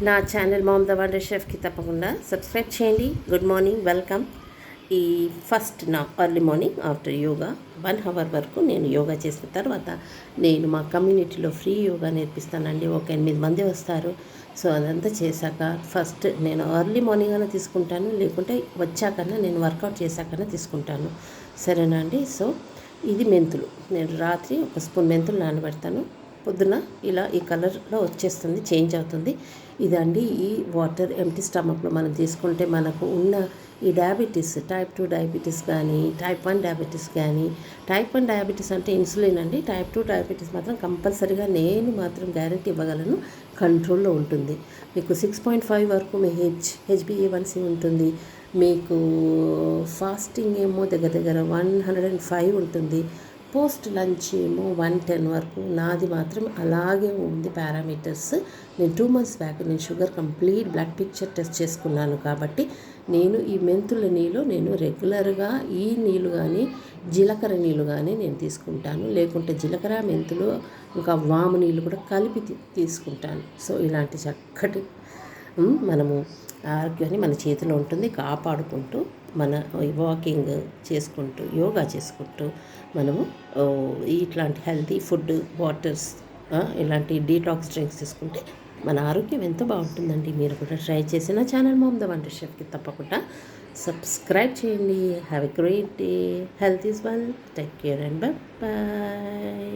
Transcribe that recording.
నా channel Mom the wonder షెఫ్కి తప్పకుండా సబ్స్క్రైబ్ చేయండి. Good morning, welcome. ఈ ఫస్ట్ నా early morning after yoga 1 hour వరకు నేను యోగా చేసిన తర్వాత నేను మా కమ్యూనిటీలో ఫ్రీ యోగా నేర్పిస్తానండి. ఒక 8 మంది వస్తారు. సో అదంతా చేశాక ఫస్ట్ నేను ఎర్లీ మార్నింగ్ అయినా తీసుకుంటాను, లేకుంటే వచ్చాకన్నా నేను వర్కౌట్ చేశాకన్నా తీసుకుంటాను. సరేనా అండి? సో ఇది మెంతులు. నేను రాత్రి 1 స్పూన్ మెంతులు నానబెడతాను. పొద్దున ఇలా ఈ కలర్లో వచ్చేస్తుంది, చేంజ్ అవుతుంది. ఇదండి ఈ వాటర్ ఎంటీ స్టమక్లో మనం తీసుకుంటే మనకు ఉన్న ఈ డయాబెటీస్, టైప్ 2 డయాబెటీస్ కానీ, టైప్ 1 డయాబెటీస్ కానీ, టైప్ 1 డయాబెటీస్ అంటే ఇన్సులిన్ అండి. టైప్ 2 డయాబెటీస్ మాత్రం కంపల్సరీగా నేను మాత్రం గ్యారెంటీ ఇవ్వగలను, కంట్రోల్లో ఉంటుంది. మీకు 6.5 వరకు మీ హెచ్బిఏ1సి ఉంటుంది. మీకు ఫాస్టింగ్ ఏమో దగ్గర దగ్గర 105 ఉంటుంది. పోస్ట్ లంచ్ ఏమో 110 వరకు. నాది మాత్రం అలాగే ఉంది పారామీటర్స్. నేను 2 months బ్యాక్ నేను sugar complete blood picture test చేసుకున్నాను. కాబట్టి నేను ఈ మెంతుల నీళ్ళు నేను రెగ్యులర్గా ఈ నీళ్ళు కానీ జీలకర్ర నీళ్ళు కానీ నేను తీసుకుంటాను. లేకుంటే జీలకర్ర, మెంతులు, ఇంకా వాము నీళ్ళు కూడా కలిపి తీసుకుంటాను. సో ఇలాంటి చక్కటి మనము ఆరోగ్యాన్ని మన చేతిలో ఉంటుంది. కాపాడుకుంటూ మన వాకింగ్ చేసుకుంటూ యోగా చేసుకుంటూ మనము ఇట్లాంటి హెల్తీ ఫుడ్, వాటర్స్, ఇలాంటి డీటాక్స్ డ్రింక్స్ తీసుకుంటే మన ఆరోగ్యం ఎంతో బాగుంటుందండి. మీరు కూడా ట్రై చేసిన ఛానల్ మామ్ ద వండర్ షెఫ్కి తప్పకుండా సబ్స్క్రైబ్ చేయండి. Have a great day. Health is wealth. Take care and bye bye.